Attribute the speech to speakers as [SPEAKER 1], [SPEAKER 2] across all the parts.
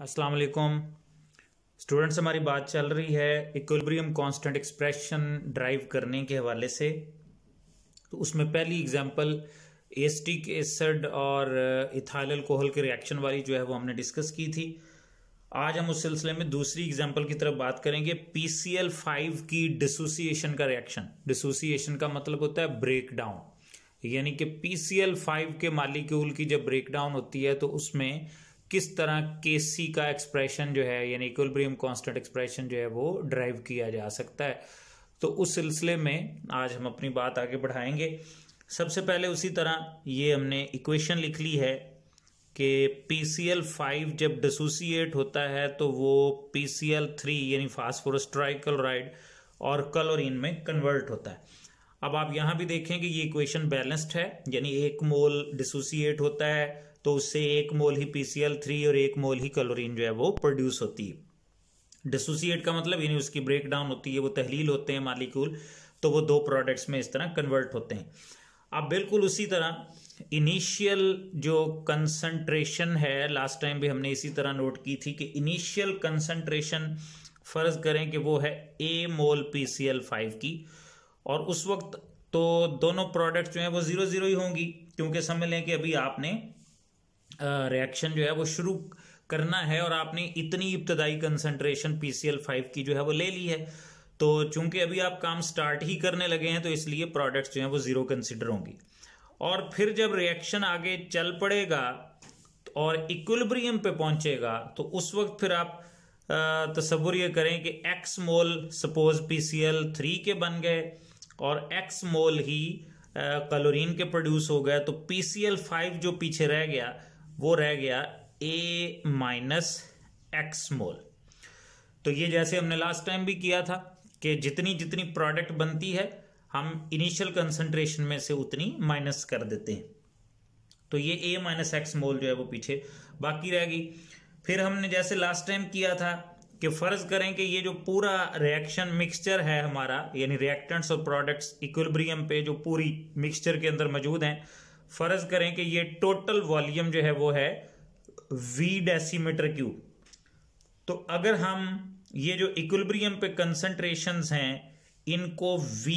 [SPEAKER 1] अस्सलाम वालेकुम स्टूडेंट्स। हमारी बात चल रही है इक्विलिब्रियम कांस्टेंट एक्सप्रेशन ड्राइव करने के हवाले से। तो उसमें पहली एग्जांपल एसिटिक एसिड और इथाइल अल्कोहल के रिएक्शन वाली जो है वो हमने डिस्कस की थी। आज हम उस सिलसिले में दूसरी एग्जांपल की तरफ बात करेंगे, PCl5 की डिसोसिएशन का रिएक्शन। डिसोसिएशन का मतलब होता है ब्रेक डाउन, यानी कि PCl5 के मालिक्यूल की जब ब्रेक डाउन होती है तो उसमें किस तरह Kc का एक्सप्रेशन जो है यानी इक्विलिब्रियम कांस्टेंट एक्सप्रेशन जो है वो ड्राइव किया जा सकता है। तो उस सिलसिले में आज हम अपनी बात आगे बढ़ाएंगे। सबसे पहले उसी तरह ये हमने इक्वेशन लिख ली है कि PCl5 जब डिसोसिएट होता है तो वो PCl3 यानी फास्फोरस ट्राइक्लोराइड और क्लोरीन में कन्वर्ट होता है। अब आप यहां भी देखें कि ये इक्वेशन बैलेंस्ड है, यानी 1 मोल डिसोसिएट होता है तो उससे 1 मोल ही PCl3 और 1 मोल ही क्लोरीन जो है वो प्रोड्यूस होती है। डिसोसिएट का मतलब यानी उसकी ब्रेक डाउन होती है, वो तहलील होते हैं मालिक्यूल, तो वो दो प्रोडक्ट्स में इस तरह कन्वर्ट होते हैं। अब बिल्कुल उसी तरह इनिशियल जो कंसंट्रेशन है, लास्ट टाइम भी हमने इसी तरह नोट की थी कि इनिशियल कंसंट्रेशन फर्ज करें कि वो है A मोल PCl5 की, और उस वक्त तो दोनों प्रोडक्ट जो है वो 0 0 ही होंगी, क्योंकि समझ लें कि अभी आपने रिएक्शन जो है वो शुरू करना है और आपने इतनी इब्तदाई कंसंट्रेशन PCl5 की जो है वो ले ली है। तो चूंकि अभी आप काम स्टार्ट ही करने लगे हैं तो इसलिए प्रोडक्ट्स जो हैं वो 0 कंसिडर होंगी। और फिर जब रिएक्शन आगे चल पड़ेगा और इक्विलिब्रियम पे पहुंचेगा तो उस वक्त फिर आप तसव्वुर ये करें कि X मोल सपोज PCl3 के बन गए और X मोल ही क्लोरीन के प्रोड्यूस हो गया, तो PCl5 जो पीछे रह गया वो रह गया A माइनस X मोल। तो ये जैसे हमने लास्ट टाइम भी किया था कि जितनी जितनी प्रोडक्ट बनती है हम इनिशियल कंसंट्रेशन में से उतनी माइनस कर देते हैं। तो ये A माइनस X मोल जो है वो पीछे बाकी रह गई। फिर हमने जैसे लास्ट टाइम किया था कि फर्ज करें कि ये जो पूरा रिएक्शन मिक्सचर है हमारा, यानी रिएक्टेंट्स और प्रोडक्ट्स इक्विलिब्रियम पे जो पूरी मिक्सचर के अंदर मौजूद हैं, फर्ज करें कि ये टोटल वॉल्यूम जो है वो है V डेसीमीटर क्यूब। तो अगर हम ये जो इक्विलिब्रियम पे कंसंट्रेशंस हैं इनको V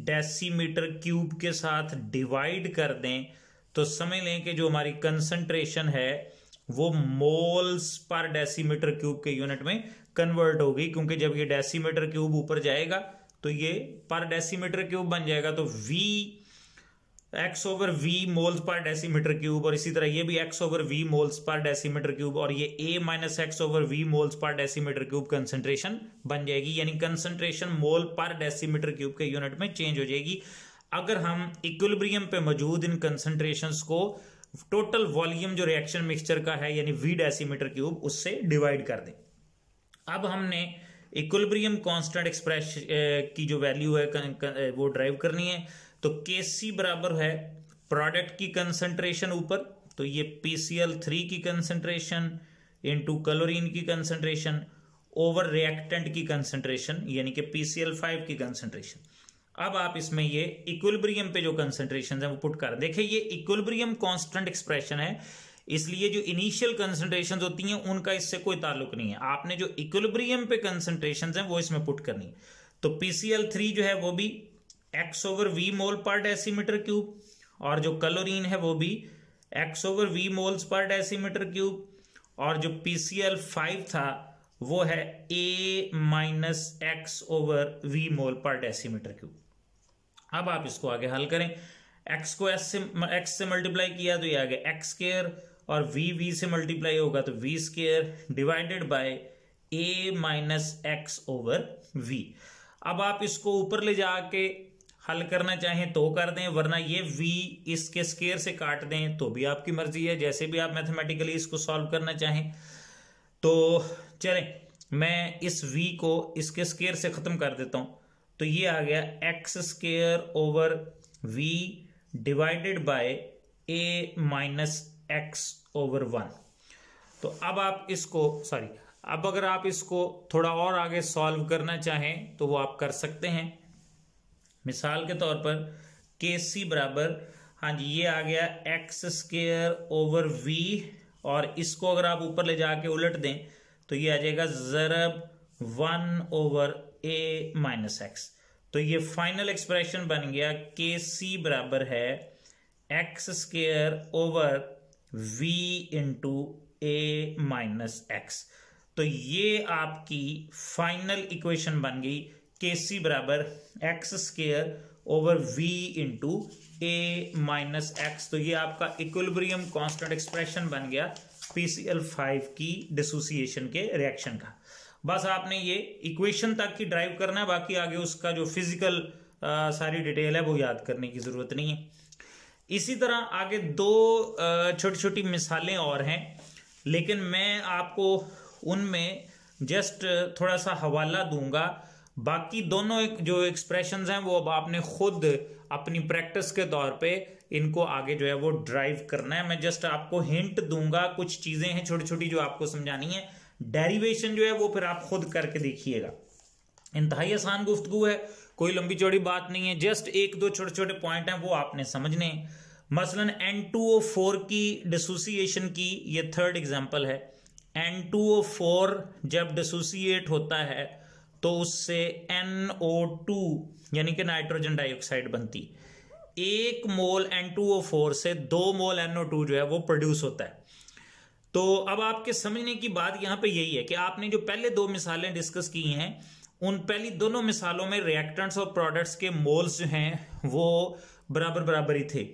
[SPEAKER 1] डेसीमीटर क्यूब के साथ डिवाइड कर दें तो समझ लें कि जो हमारी कंसंट्रेशन है वो मोल्स पर डेसीमीटर क्यूब के यूनिट में कन्वर्ट होगी, क्योंकि जब ये डेसीमीटर क्यूब ऊपर जाएगा तो ये पर डेसीमीटर क्यूब बन जाएगा। तो V X over V moles per decimetre cube, और इसी तरह ये भी X over V moles per decimetre cube, और ये A minus X over V moles per decimetre cube concentration बन जाएगी, यानी कंसंट्रेशन मोल पर डेसीमीटर क्यूब के यूनिट में चेंज हो जाएगी अगर हम इक्विलिब्रियम पे मौजूद इन कंसंट्रेशंस को टोटल वॉल्यूम जो रिएक्शन मिक्सचर का है यानी V डेसीमीटर क्यूब उससे डिवाइड कर दें। अब हमने इक्विलिब्रियम कांस्टेंट एक्सप्रेशन की जो वैल्यू है वो ड्राइव करनी है। तो Kc बराबर है प्रोडक्ट की कंसंट्रेशन ऊपर, तो ये PCl3 की कंसंट्रेशन इनटू क्लोरीन की कंसंट्रेशन ओवर रिएक्टेंट की कंसंट्रेशन यानी कि PCl5 की कंसंट्रेशन। अब आप इसमें ये इक्विलिब्रियम पे जो कंसंट्रेशन है वो पुट कर देखिए। ये इक्विलिब्रियम कांस्टेंट एक्सप्रेशन है, इसलिए जो इनिशियल कंसंट्रेशन होती हैं उनका इससे कोई ताल्लुक नहीं है। आपने जो इक्विलिब्रियम पे कंसंट्रेशन है वो इसमें पुट करनी है। तो PCl3 जो है वो भी X ओवर V मोल पर डेसीमीटर क्यूब, और जो क्लोरीन है वो भी X over V moles per decimetre cube, और जो PCl5 था वो है A minus X over V मोल पर डेसीमीटर क्यूब। अब आप इसको आगे हल करें। X को X से मल्टीप्लाई किया तो ये आ गया X स्क्वायर, और V से मल्टीप्लाई होगा तो V square divided by A minus X over V। अब आप इसको ऊपर ले जाके हल करना चाहें तो कर दें, वरना ये V इसके स्क्वायर से काट दें तो भी आपकी मर्जी है, जैसे भी आप मैथमेटिकली इसको सॉल्व करना चाहें। तो चलें मैं इस V को इसके स्क्वायर से खत्म कर देता हूं, तो ये आ गया X square over V divided by A minus X over 1। तो अब आप इसको अब अगर आप इसको थोड़ा और आगे सॉल्व करना चाहें तो वो आप कर सकते हैं। मिसाल के तौर पर Kc बराबर, हाँ जी, ये आ गया X स्क्वायर ओवर V और इसको अगर आप ऊपर ले जाके उलट दें तो ये आ जाएगा ज़रब 1/a-x। तो ये फाइनल एक्सप्रेशन बन गया के सी बराबर है x² / v × a-x। तो ये आपकी फाइनल इक्वेशन बन गई के सी बराबर x² / v × a-x। तो ये आपका इक्विलिब्रियम कांस्टेंट एक्सप्रेशन बन गया PCl5 की डिसोसिएशन के रिएक्शन का। बस आपने ये इक्वेशन तक की ड्राइव करना है, बाकी आगे उसका जो फिजिकल सारी डिटेल है वो याद करने की जरूरत नहीं है। इसी तरह आगे दो छोटी छोटी मिसालें और हैं, लेकिन मैं आपको उनमें जस्ट थोड़ा सा हवाला दूंगा। बाकी दोनों जो एक्सप्रेशंस हैं वो अब आपने खुद अपनी प्रैक्टिस के तौर पे इनको आगे जो है वो ड्राइव करना है। मैं जस्ट आपको हिंट दूंगा, कुछ चीजें हैं छोटी छोटी जो आपको समझानी है। डेरिवेशन जो है वो फिर आप खुद करके देखिएगा। इंतहाई आसान गुफ्तगू है, कोई लंबी चौड़ी बात नहीं है, जस्ट एक दो छोटे छोटे पॉइंट हैं वो आपने समझने हैं। मसलन N2O4 की डिसोसिएशन की ये थर्ड एग्जांपल है। N2O4 जब डिसोसिएट होता है तो उससे NO2 यानी कि नाइट्रोजन डाइऑक्साइड बनती। 1 मोल N2O4 से 2 मोल NO2 जो है वो प्रोड्यूस होता है। तो अब आपके समझने की बात यहां पे यही है कि आपने जो पहले दो मिसालें डिस्कस की हैं उन पहली दोनों मिसालों में रिएक्टेंट्स और प्रोडक्ट्स के मोल्स जो हैं वो बराबर बराबर ही थे।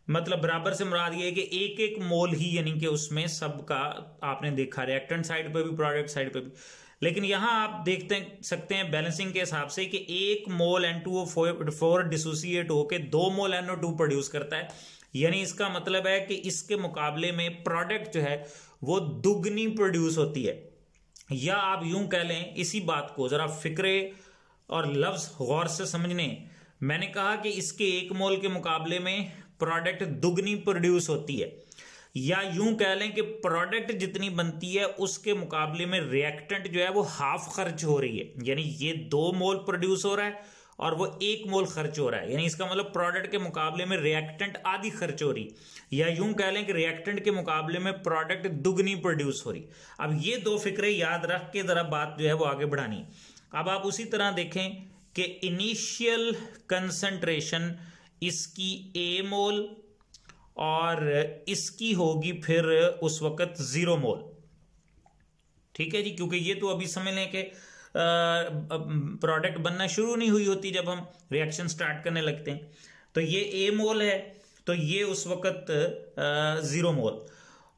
[SPEAKER 1] मतलब बराबर से मुराद ये है कि एक एक मोल ही, यानी कि उसमें सबका आपने देखा रिएक्टेंट साइड पे भी प्रोडक्ट साइड पे भी। लेकिन यहां आप देखते सकते हैं बैलेंसिंग के हिसाब से कि 1 मोल N2O4 डिसोसिएट होकर 2 मोल NO2 प्रोड्यूस करता है। यानी इसका मतलब है कि इसके मुकाबले में प्रोडक्ट जो है वो दुगनी प्रोड्यूस होती है। या आप यूं कह लें, इसी बात को जरा फिक्रे और लफ्ज गौर से समझने, मैंने कहा कि इसके 1 मोल के मुकाबले में प्रोडक्ट दुगनी प्रोड्यूस होती है। या यूं कह लें कि प्रोडक्ट जितनी बनती है उसके मुकाबले में रिएक्टेंट जो है वो हाफ खर्च हो रही है। यानी ये 2 मोल प्रोड्यूस हो रहा है और वो 1 मोल खर्च हो रहा है। यानी इसका मतलब प्रोडक्ट के मुकाबले में रिएक्टेंट आधी खर्च हो रही। या यूं कह लें कि रिएक्टेंट के मुकाबले में प्रोडक्ट दुगनी प्रोड्यूस हो रही। अब ये दो फिक्रे याद रख के जरा बात जो है वो आगे बढ़ानी। अब आप उसी तरह देखें कि इनिशियल कंसंट्रेशन इसकी A मोल और इसकी होगी फिर उस वक्त 0 मोल। ठीक है जी, क्योंकि ये तो अभी समझ लें कि प्रोडक्ट बनना शुरू नहीं हुई होती जब हम रिएक्शन स्टार्ट करने लगते हैं। तो ये A मोल है तो ये उस वक्त 0 मोल।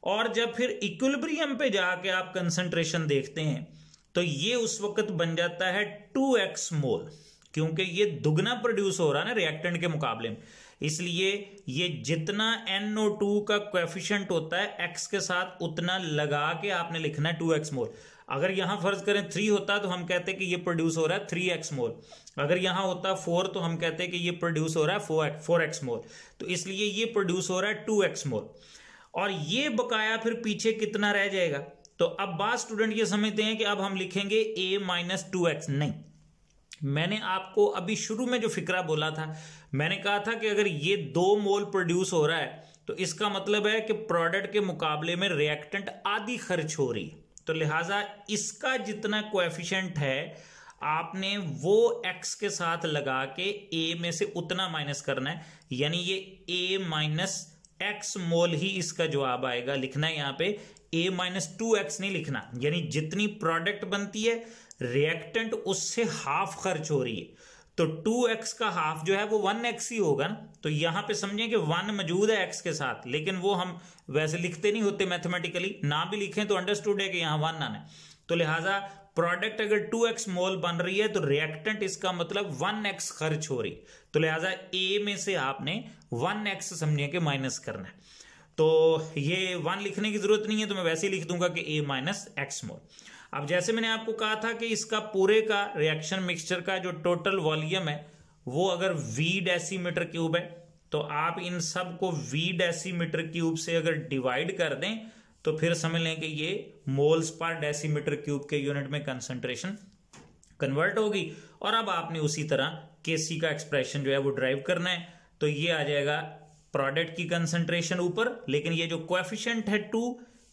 [SPEAKER 1] और जब फिर इक्विलिब्रियम पे जाके आप कंसंट्रेशन देखते हैं तो ये उस वक्त बन जाता है 2x मोल, क्योंकि ये दुगना प्रोड्यूस हो रहा है ना रिएक्टेंट के मुकाबले में। इसलिए ये जितना NO2 का कोएफिशिएंट होता है x के साथ उतना लगा के आपने लिखना है 2x मोल। अगर यहां फर्ज करें 3 होता तो हम कहते कि ये प्रोड्यूस हो रहा है 3x मोल। अगर यहां होता 4 तो हम कहते कि ये प्रोड्यूस हो रहा है 4x मोल। तो इसलिए ये प्रोड्यूस हो रहा है 2x मोल। और ये बकाया फिर पीछे कितना रह जाएगा। तो अब बात स्टूडेंट ये समझते हैं कि अब हम लिखेंगे A-2x। नहीं, मैंने आपको अभी शुरू में जो फिक्रा बोला था, मैंने कहा था कि अगर ये 2 मोल प्रोड्यूस हो रहा है तो इसका मतलब है कि प्रोडक्ट के मुकाबले में रिएक्टेंट आधी खर्च हो रही है। तो लिहाजा इसका जितना कोएफिशिएंट है आपने वो x के साथ लगा के a में से उतना माइनस करना है। यानी ये A-x मोल ही इसका जवाब आएगा। लिखना है यहाँ पे A-2x नहीं लिखना। यानी जितनी प्रोडक्ट बनती है रिएक्टेंट उससे हाफ खर्च हो रही है। तो 2x का हाफ जो है वो 1x ही होगा ना। तो यहां पे समझें कि 1 मौजूद है x के साथ, लेकिन वो हम वैसे लिखते नहीं होते मैथमेटिकली। ना भी लिखें तो अंडरस्टूड है कि यहां 1 आना है। तो लिहाजा प्रोडक्ट अगर 2x मोल बन रही है तो रिएक्टेंट इसका मतलब 1x खर्च हो रही। तो लिहाजा a में से आपने 1x समझिए कि माइनस करना है। तो ये 1 लिखने की जरूरत नहीं है, तो मैं वैसे ही लिख दूंगा कि A-x मोल। अब जैसे मैंने आपको कहा था कि इसका पूरे का रिएक्शन मिक्सचर का जो टोटल वॉल्यूम है वो अगर V डेसीमीटर क्यूब है तो आप इन सब को V डेसीमीटर क्यूब से अगर डिवाइड कर दें तो फिर समझ लें कि ये मोल्स पर डेसीमीटर क्यूब के यूनिट में कंसंट्रेशन कन्वर्ट होगी। और अब आपने उसी तरह Kc का एक्सप्रेशन जो है वो ड्राइव करना है। तो ये आ जाएगा प्रोडक्ट की कंसंट्रेशन ऊपर, लेकिन ये जो कोएफिशिएंट है 2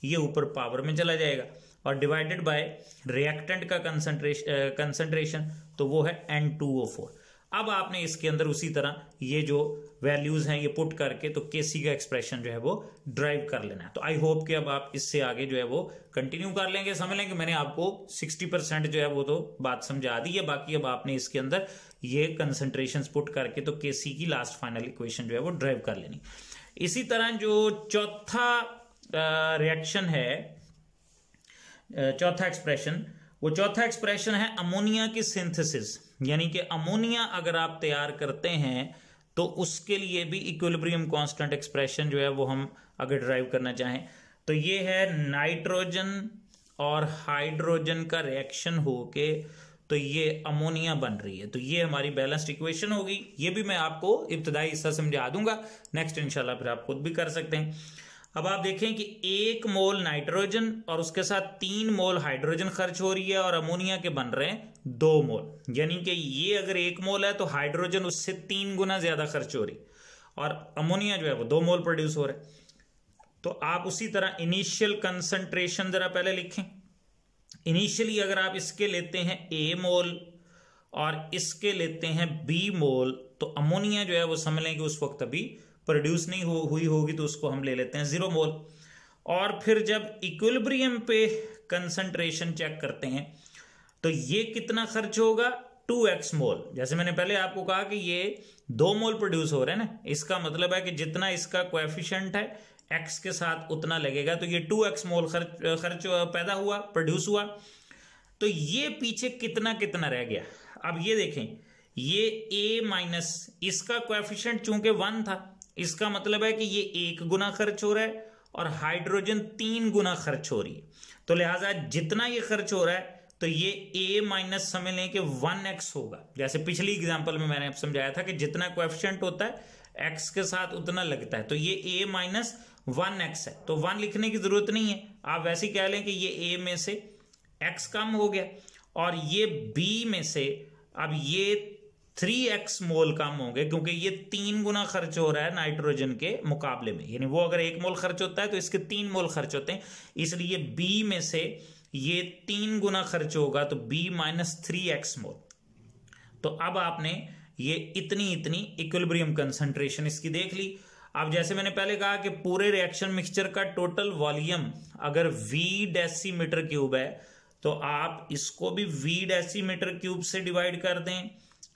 [SPEAKER 1] ये ऊपर पावर में चला जाएगा, और डिवाइडेड बाय रिएक्टेंट का कंसंट्रेशन, तो वो है N2O4। अब आपने इसके अंदर उसी तरह ये जो वैल्यूज हैं ये पुट करके तो केसी का एक्सप्रेशन जो है वो ड्राइव कर लेना है। तो आई होप कि अब आप इससे आगे जो है वो कंटिन्यू कर लेंगे, समझ लेंगे। मैंने आपको 60% जो है वो तो बात समझा दी है, बाकी अब आपने इसके अंदर ये कंसंट्रेशंस पुट करके तो केसी की लास्ट फाइनल इक्वेशन जो है वो ड्राइव कर लेनी। इसी तरह जो चौथा रिएक्शन है, चौथा एक्सप्रेशन है अमोनिया की सिंथेसिस, यानी कि अमोनिया अगर आप तैयार करते हैं तो उसके लिए भी इक्विलिब्रियम कांस्टेंट एक्सप्रेशन जो है वो हम अगर ड्राइव करना चाहें तो ये है नाइट्रोजन और हाइड्रोजन का रिएक्शन होके तो ये अमोनिया बन रही है। तो ये हमारी बैलेंस्ड इक्वेशन होगी। ये भी मैं आपको इब्तदाई हिस्सा समझा दूंगा, नेक्स्ट इंशाल्लाह फिर आप खुद भी कर सकते हैं। अब आप देखें कि 1 मोल नाइट्रोजन और उसके साथ 3 मोल हाइड्रोजन खर्च हो रही है और अमोनिया के बन रहे हैं 2 मोल, यानी कि ये अगर 1 मोल है तो हाइड्रोजन उससे 3 गुना ज्यादा खर्च हो रही और अमोनिया जो है वो 2 मोल प्रोड्यूस हो रहा है। तो आप उसी तरह इनिशियल कंसंट्रेशन जरा पहले लिखें। इनिशियली अगर आप इसके लेते हैं A मोल और इसके लेते हैं B मोल, तो अमोनिया जो है वो समझ लें कि उस वक्त अभी प्रोड्यूस नहीं हुई होगी, तो उसको हम ले लेते हैं 0 मोल। और फिर जब इक्विलिब्रियम पे कंसंट्रेशन चेक करते हैं तो ये कितना खर्च होगा, 2x मोल। जैसे मैंने पहले आपको कहा कि ये 2 मोल प्रोड्यूस हो रहे हैं ना, इसका मतलब है कि जितना इसका कोएफिशिएंट है x के साथ उतना लगेगा, तो ये 2x मोल खर्च पैदा हुआ, प्रोड्यूस हुआ। तो ये पीछे कितना कितना रह गया। अब ये देखें, ये A माइनस इसका कोएफिशिएंट चूंकि 1 था, इसका मतलब है कि ये 1 गुना खर्च हो रहा है और हाइड्रोजन 3 गुना खर्च हो रही है। तो लिहाजा जितना ये खर्च हो रहा है तो ये A माइनस समझ लें कि 1x होगा। जैसे पिछली एग्जांपल में मैंने आप समझाया था कि जितना कोएफिशिएंट होता है x के साथ उतना लगता है, तो ये A माइनस 1x है। तो 1 लिखने की जरूरत नहीं है, आप वैसे ही कह लें कि ये A में से x कम हो गया और ये B में से अब ये 3x मोल कम होंगे, क्योंकि ये 3 गुना खर्च हो रहा है नाइट्रोजन के मुकाबले में। यानी वो अगर 1 मोल खर्च होता है तो इसके 3 मोल खर्च होते हैं, इसलिए B में से ये 3 गुना खर्च होगा, तो B माइनस 3x मोल। तो अब आपने ये इतनी इक्विलिब्रियम कंसंट्रेशन इसकी देख ली। अब जैसे मैंने पहले कहा कि पूरे रिएक्शन मिक्सचर का टोटल वॉल्यूम अगर V डेसीमीटर क्यूब है तो आप इसको भी V डेसीमीटर क्यूब से डिवाइड कर दें,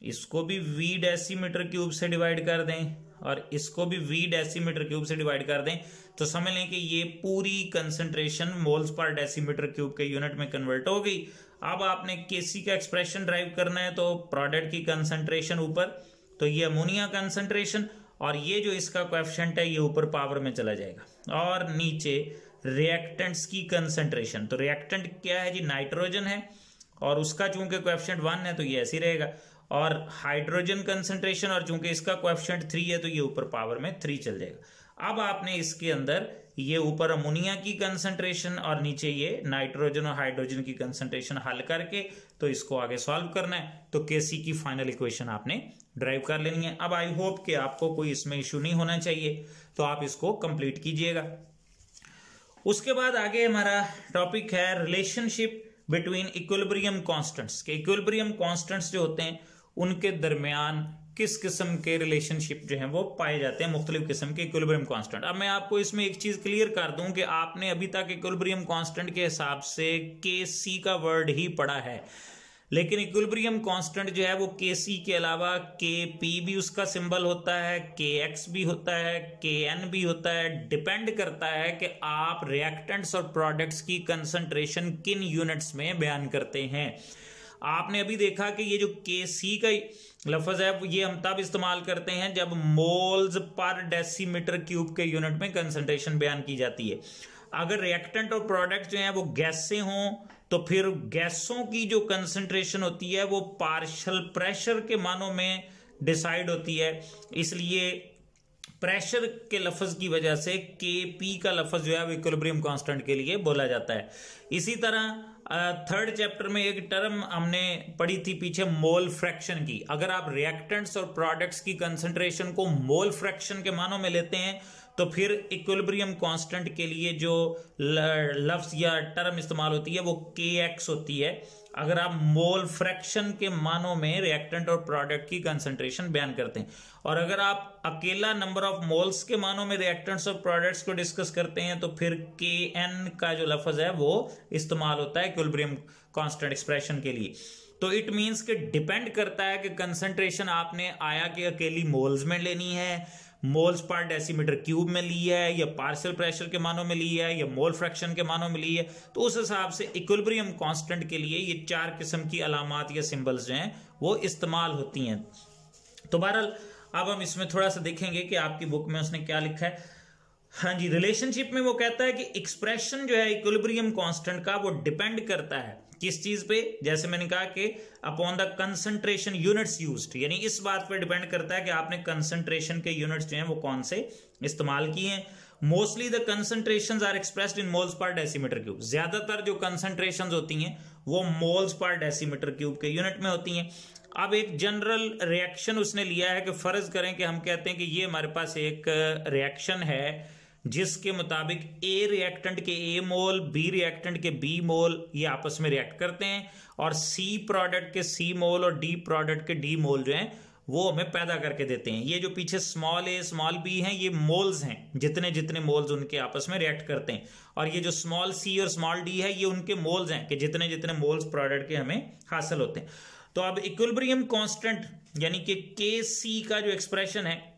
[SPEAKER 1] इसको भी V डेसीमीटर क्यूब से डिवाइड कर दें और इसको भी V डेसीमीटर क्यूब से डिवाइड कर दें, तो समझ लें कि ये पूरी concentration moles per decimetre cube के यूनिट में कन्वर्ट हो गई। अब आपने Kc का एक्सप्रेशन ड्राइव करना है, तो प्रोडक्ट की कंसंट्रेशन ऊपर, तो ये अमोनिया कंसंट्रेशन और ये जो इसका कोएफिशिएंट है ये ऊपर पावर में चला जाएगा, और नीचे रिएक्टेंट्स की कंसंट्रेशन। तो रिएक्टेंट क्या है जी, नाइट्रोजन है और उसका चूंकि कोएफिशिएंट 1 है तो ये ऐसे ही रहेगा, और हाइड्रोजन कंसंट्रेशन और चूंकि इसका कोएफिशिएंट 3 है तो ये ऊपर पावर में 3 चल जाएगा। अब आपने इसके अंदर ये ऊपर अमोनिया की कंसंट्रेशन और नीचे ये नाइट्रोजन और हाइड्रोजन की कंसंट्रेशन हल करके तो इसको आगे सॉल्व करना है, तो केसी की फाइनल इक्वेशन आपने ड्राइव कर लेनी है। अब आई होप कि आपको कोई इसमें इश्यू नहीं होना चाहिए, तो आप इसको कंप्लीट कीजिएगा। उसके बाद आगे हमारा टॉपिक है रिलेशनशिप बिटवीन इक्विलिब्रियम कांस्टेंट्स के। इक्विलिब्रियम कांस्टेंट्स जो होते हैं उनके दरमियान किस किस्म के रिलेशनशिप जो हैं वो पाए जाते हैं, मुख्तलिफ किस्म के इक्विलिब्रियम कांस्टेंट। अब मैं आपको इसमें एक चीज क्लियर कर दूं कि आपने अभी तक इक्विलिब्रियम कांस्टेंट के हिसाब से Kc का वर्ड ही पढ़ा है, लेकिन इक्विलिब्रियम कांस्टेंट जो है वो Kc के अलावा Kp भी उसका सिंबल होता है, Kx भी होता है, Kn भी होता है। डिपेंड करता है कि आप रिएक्टेंट्स और प्रोडक्ट्स की कंसंट्रेशन किन यूनिट्स में बयान करते हैं। आपने अभी देखा कि ये जो Kc का लफ्ज है ये हम तब इस्तेमाल करते हैं जब मोल्स पर डेसीमीटर क्यूब के यूनिट में कंसंट्रेशन बयान की जाती है। अगर रिएक्टेंट और प्रोडक्ट जो हैं वो गैसें हों तो फिर गैसों की जो कंसंट्रेशन होती है वो पार्शियल प्रेशर के मानों में डिसाइड होती है, इसलिए प्रेशर के लफ्ज की वजह से Kp का लफ्ज जो है वो इक्विलिब्रियम कांस्टेंट के लिए बोला जाता है। इसी तरह थर्ड चैप्टर में एक टर्म हमने पढ़ी थी पीछे, मोल फ्रैक्शन की। अगर आप रिएक्टेंट्स और प्रोडक्ट्स की कंसंट्रेशन को मोल फ्रैक्शन के मानों में लेते हैं तो फिर इक्विलिब्रियम कांस्टेंट के लिए जो लफ्ज या टर्म इस्तेमाल होती है वो kx होती है, अगर आप मोल फ्रैक्शन के मानों में रिएक्टेंट और प्रोडक्ट की कंसंट्रेशन बयान करते हैं। और अगर आप अकेला नंबर ऑफ मोल्स के मानों में रिएक्टेंट्स और प्रोडक्ट्स को डिस्कस करते हैं तो फिर kn का जो लफ्ज है वो इस्तेमाल होता है इक्विलिब्रियम कांस्टेंट एक्सप्रेशन के लिए। तो इट मींस कि डिपेंड करता है कि कंसंट्रेशन आपने आया कि अकेली मोल्स में लेनी है, मोल्स पर डेसीमीटर क्यूब में ली है, या पार्शियल प्रेशर के मानों में ली है, या मोल फ्रैक्शन के मानों में ली है। तो उस हिसाब से इक्विलिब्रियम कांस्टेंट के लिए ये 4 किस्म की अलामात या सिंबल्स जो हैं वो इस्तेमाल होती हैं। तो बहरहाल अब हम इसमें थोड़ा सा देखेंगे कि आपकी बुक में उसने क्या लिखा है। हाँ जी, रिलेशनशिप में वो कहता है कि एक्सप्रेशन जो है इक्विलिब्रियम कांस्टेंट का वो डिपेंड करता है किस चीज पे, जैसे मैंने कहा कि upon the concentration units used, यानी इस बात पर डिपेंड करता है कि आपने कंसंट्रेशन के यूनिट्स जो हैं वो कौन से इस्तेमाल किए हैं। Mostly the concentrations are expressed in moles per decimetre cube, ज्यादातर जो कंसंट्रेशंस होती हैं वो मोल्स पर डेसीमीटर क्यूब के यूनिट में होती हैं। अब एक जनरल रिएक्शन उसने लिया है कि फर्ज करें कि हम कहते हैं कि ये हमारे पास एक रिएक्शन है जिसके मुताबिक ए रिएक्टेंट के ए मोल, बी रिएक्टेंट के बी मोल ये आपस में रिएक्ट करते हैं, और सी प्रोडक्ट के सी मोल और डी प्रोडक्ट के डी मोल जो हैं वो हमें पैदा करके देते हैं। ये जो पीछे स्मॉल ए स्मॉल बी हैं ये मोल्स हैं, जितने जितने मोल्स उनके आपस में रिएक्ट करते हैं, और ये जो स्मॉल सी और स्मॉल डी है ये उनके मोल्स हैं कि जितने जितने मोल्स प्रोडक्ट के हमें हासिल होते हैं। तो अब इक्विलिब्रियम कांस्टेंट यानी कि के सी का जो एक्सप्रेशन है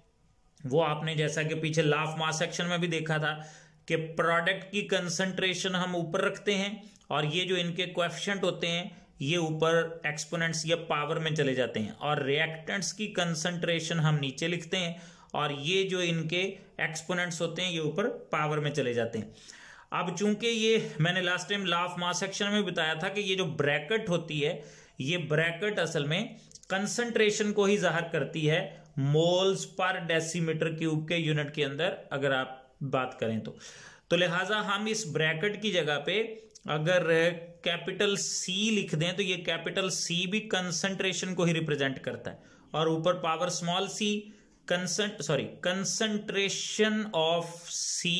[SPEAKER 1] वो आपने जैसा कि पीछे लॉ ऑफ मास सेक्शन में भी देखा था कि प्रोडक्ट की कंसंट्रेशन हम ऊपर रखते हैं और ये जो इनके कोएफिशिएंट होते हैं ये ऊपर एक्सपोनेंट्स या पावर में चले जाते हैं, और रिएक्टेंट्स की कंसंट्रेशन हम नीचे लिखते हैं और ये जो इनके एक्सपोनेंट्स होते हैं ये ऊपर पावर में चले जाते हैं। अब चूंकि ये मैंने last time law of mass section में बताया था कि ये जो ब्रैकेट होती है ये ब्रैकेट असल में कंसंट्रेशन को ही जाहिर करती है मोल्स पर डेसीमीटर क्यूब के यूनिट के अंदर अगर आप बात करें तो लिहाजा हम इस ब्रैकेट की जगह पे अगर कैपिटल सी लिख दें तो ये कैपिटल सी भी कंसंट्रेशन को ही रिप्रेजेंट करता है, और ऊपर power small C concentration of C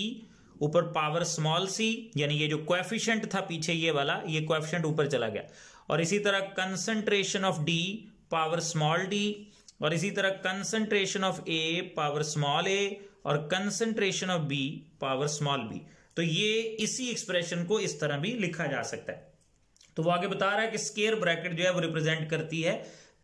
[SPEAKER 1] ऊपर पावर स्मॉल सी, यानी ये जो कोएफिशिएंट था पीछे ये वाला ये कोएफिशिएंट ऊपर चला गया, और इसी तरह concentration of D power small D, और इसी तरह concentration of A power small A, और concentration of B power small B. तो ये इसी एक्सप्रेशन को इस तरह भी लिखा जा सकता है। तो वो आगे बता रहा है कि स्क्वायर ब्रैकेट जो है वो रिप्रेजेंट करती है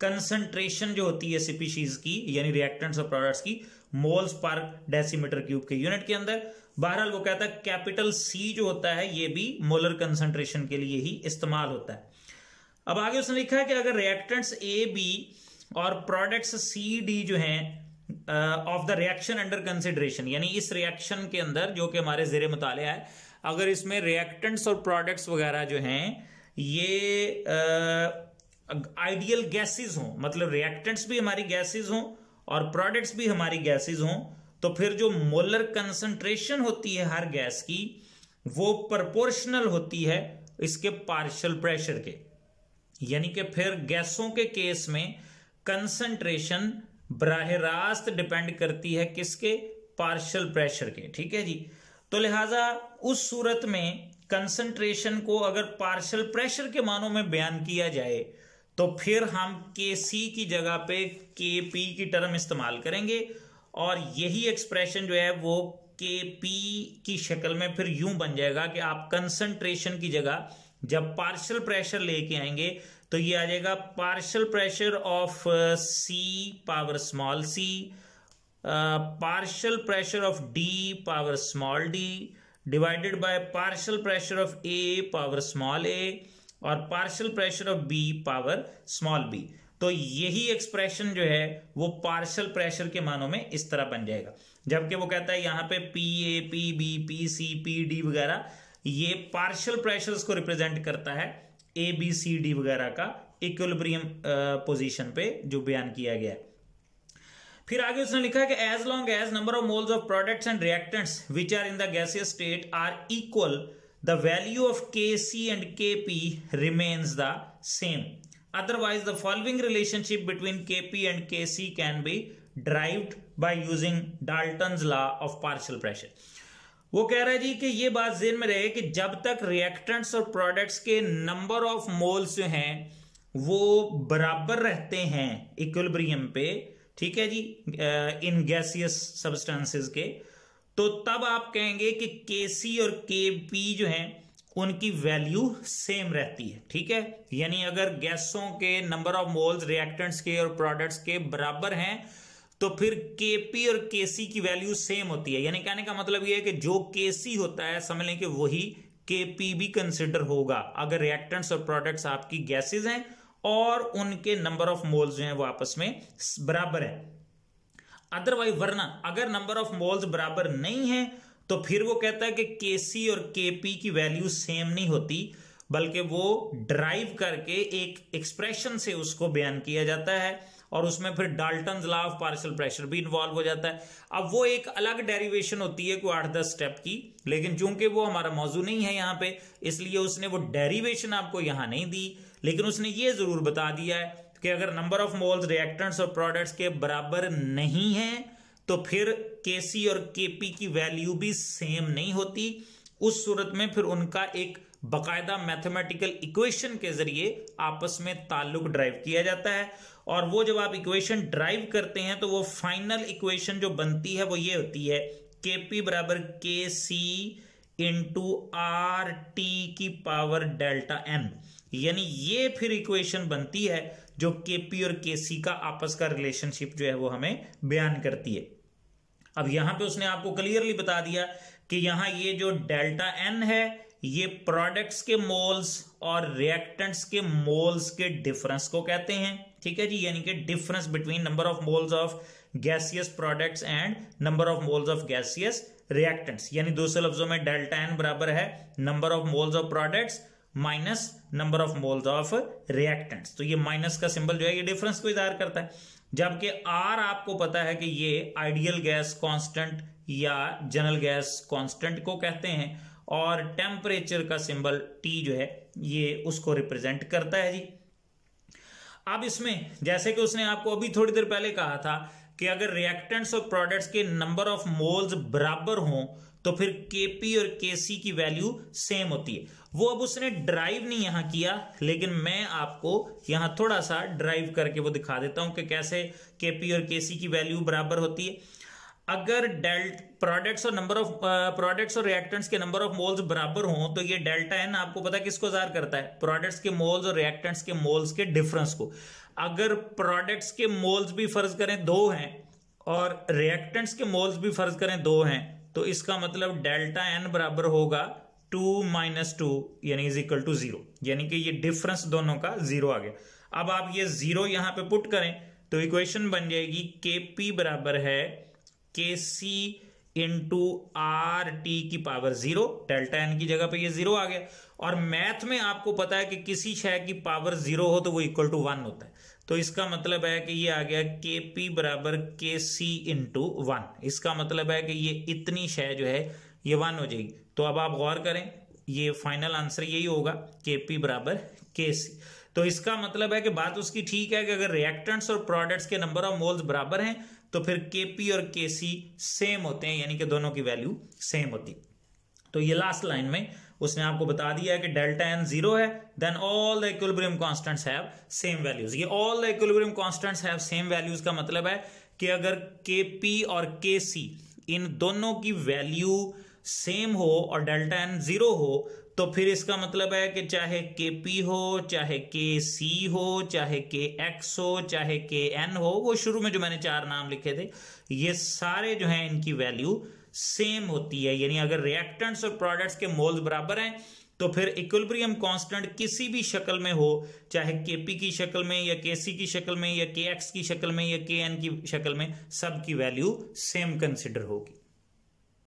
[SPEAKER 1] कंसंट्रेशन जो होती है स्पीशीज की यानी रिएक्टेंट्स और प्रोडक्ट्स की मोल्स पर डेसीमीटर क्यूब के यूनिट के अंदर। बहरहाल वो कहता है कैपिटल सी जो होता है ये भी मोलर कंसंट्रेशन के लिए ही इस्तेमाल होता है। अब आगे उसने लिखा है कि अगर रिएक्टेंट्स ए बी और प्रोडक्ट्स सी डी जो हैं of the reaction under consideration, यानी इस रिएक्शन के अंदर जो कि हमारे ज़ेरे मुतालिया है, अगर इसमें रिएक्टेंट्स और प्रोडक्ट्स वगैरह जो हैं ये आइडियल गैसेस हों, मतलब रिएक्टेंट्स भी हमारी गैसेस हों और प्रोडक्ट्स भी हमारी गैसेस हों, तो फिर जो मोलर कंसंट्रेशन होती है हर गैस की वो प्रोपोर्शनल होती है इसके पार्शियल प्रेशर के, यानी कि फिर गैसों के केस में कंसंट्रेशन बराह रास्त डिपेंड करती है किसके, पार्शियल प्रेशर के। ठीक है जी, तो लिहाजा उस सूरत में कंसंट्रेशन को अगर पार्शियल प्रेशर के मानों में बयान किया जाए तो फिर हम के सी की जगह पे के पी की टर्म इस्तेमाल करेंगे, और यही एक्सप्रेशन जो है वो के पी की शक्ल में फिर यूं बन जाएगा कि आप कंसंट्रेशन की जगह जब पार्शियल प्रेशर लेके आएंगे तो ये आ जाएगा partial pressure of C power small C, partial pressure of D power small D divided by partial pressure of A power small A और partial pressure of B power small B. तो यही expression जो है वो partial pressure के मानों में इस तरह बन जाएगा, जबकि वो कहता है यहां पे P A P B P C P D वगैरह ये पार्शियल प्रेशर्स को रिप्रेजेंट करता है ए बी सी डी वगैरह का इक्विलिब्रियम पोजीशन पे जो बयान किया गया है। फिर आगे उसने लिखा है कि as long as number of moles of products and reactants which are in the gaseous state are equal the value of K C and K P remains the same, otherwise the following relationship between K P and K C can be derived by using Dalton's law of partial pressure. वो कह रहा है जी कि ये बात ज़हन में रहे कि जब तक रिएक्टेंट्स और प्रोडक्ट्स के नंबर ऑफ मोल्स जो हैं वो बराबर रहते हैं इक्विलिब्रियम पे, ठीक है जी, इन गैसियस सब्सटेंसेस के, तो तब आप कहेंगे कि Kc और Kp जो हैं उनकी वैल्यू सेम रहती है, ठीक है। यानी अगर गैसों के नंबर ऑफ मोल्स रिएक्टेंट्स के और प्रोडक्ट्स के बराबर हैं तो फिर Kp और Kc की वैल्यू सेम होती है। यानी कहने का मतलब यह है कि जो Kc होता है समझ लें कि वही Kp भी कंसिडर होगा अगर रिएक्टेंट्स और प्रोडक्ट्स आपकी गैसेज हैं और उनके नंबर ऑफ मोल्स जो हैं वो आपस में बराबर है। अदरवाइज वरना अगर नंबर ऑफ मोल्स बराबर नहीं है तो फिर वो कहता है कि Kc और Kp की वैल्यू सेम नहीं होती, बल्कि वो ड्राइव करके एक एक्सप्रेशन से उसको बयान किया जाता है और उसमें फिर Dalton's law of partial pressure भी इन्वॉल्व हो जाता है। अब वो एक अलग डेरिवेशन होती है कोई 8-10 स्टेप की, लेकिन चूंकि वो हमारा मौजू नहीं है यहाँ पे, इसलिए उसने वो डेरिवेशन आपको यहाँ नहीं दी, लेकिन उसने ये जरूर बता दिया है कि अगर नंबर ऑफ मोल्स रिएक्टेंट्स और प्रोडक्ट्स के बराबर नहीं है तो फिर Kc और Kp की वैल्यू भी सेम नहीं होती। उस सूरत में फिर उनका एक बाकायदा मैथमेटिकल इक्वेशन के जरिए आपस में ताल्लुक ड्राइव किया जाता है, और वो जब आप इक्वेशन ड्राइव करते हैं तो वो फाइनल इक्वेशन जो बनती है वो ये होती है Kp बराबर Kc इंटू आर टी की पावर डेल्टा n। यानी ये फिर इक्वेशन बनती है जो Kp और Kc का आपस का रिलेशनशिप जो है वो हमें बयान करती है। अब यहां पे उसने आपको क्लियरली बता दिया कि यहां ये जो डेल्टा n है ये प्रोडक्ट्स के मोल्स और रिएक्टेंट्स के मोल्स के डिफरेंस को कहते हैं, ठीक है जी। यानी कि difference between number of moles of gaseous products and number of moles of gaseous reactants. यानी दूसरे लफ्जों में डेल्टा n बराबर है number of moles of products minus number of moles of reactants. तो ये माइनस का सिंबल जो है ये डिफरेंस को इज़हार करता है, जबकि R आपको पता है कि ये आइडियल गैस कांस्टेंट या जनरल गैस कांस्टेंट को कहते हैं, और टेम्परेचर का सिंबल T जो है ये उसको रिप्रेजेंट करता है जी। अब इसमें जैसे कि उसने आपको अभी थोड़ी देर पहले कहा था कि अगर रिएक्टेंट्स और प्रोडक्ट्स के नंबर ऑफ मोल्स बराबर हों तो फिर Kp और Kc की वैल्यू सेम होती है। वो अब उसने ड्राइव नहीं यहां किया, लेकिन मैं आपको यहां थोड़ा सा ड्राइव करके वो दिखा देता हूं कि कैसे Kp और Kc की वैल्यू बराबर होती है। अगर प्रोडक्ट्स और रिएक्टेंट्स के नंबर ऑफ मोल्स बराबर हों तो ये डेल्टा n आपको पता है किसको ज़ाहिर करता है, प्रोडक्ट्स के मोल्स और रिएक्टेंट्स के मोल्स के डिफरेंस को। अगर प्रोडक्ट्स के मोल्स भी फर्ज करें 2 हैं और रिएक्टेंट्स के मोल्स भी फर्ज करें 2 हैं तो इसका मतलब डेल्टा n बराबर होगा 2 - 2 यानी इज इक्वल टू 0, यानी कि ये डिफरेंस दोनों का 0 आ गया। अब आप ये 0 यहां पे पुट करें तो इक्वेशन बन जाएगी Kp बराबर है Kc इंटू आर टी की पावर 0, डेल्टा n की जगह पे ये 0 आ गया। और मैथ में आपको पता है कि किसी शय की पावर 0 हो तो वो इक्वल टू 1 होता है, तो इसका मतलब है कि ये आ गया Kp बराबर Kc इंटू 1। इसका मतलब है कि ये इतनी शय जो है ये 1 हो जाएगी। तो अब आप गौर करें, ये फाइनल आंसर यही होगा Kp बराबर Kc। तो इसका मतलब है कि बात उसकी ठीक है कि अगर रिएक्टेंट्स और प्रोडक्ट्स के नंबर ऑफ मोल्स बराबर हैं तो फिर Kp और Kc सेम होते हैं, यानी कि दोनों की वैल्यू सेम होती। तो ये लास्ट लाइन में उसने आपको बता दिया है कि डेल्टा n 0 है, then all the equilibrium constants have same values. ये all the equilibrium constants have same values का मतलब है कि अगर Kp और Kc इन दोनों की वैल्यू सेम हो और डेल्टा n 0 हो तो फिर इसका मतलब है कि चाहे Kp हो, चाहे Kc हो, चाहे Kx हो, चाहे Kn हो, वो शुरू में जो मैंने 4 नाम लिखे थे ये सारे जो हैं इनकी वैल्यू सेम होती है। यानी अगर रिएक्टेंट्स और प्रोडक्ट्स के मोल्स बराबर हैं तो फिर इक्विलिब्रियम कांस्टेंट किसी भी शक्ल में हो, चाहे Kp की शक्ल में या Kc की शक्ल में या Kx की शक्ल में या Kn की शक्ल में, सब की वैल्यू सेम कंसिडर होगी।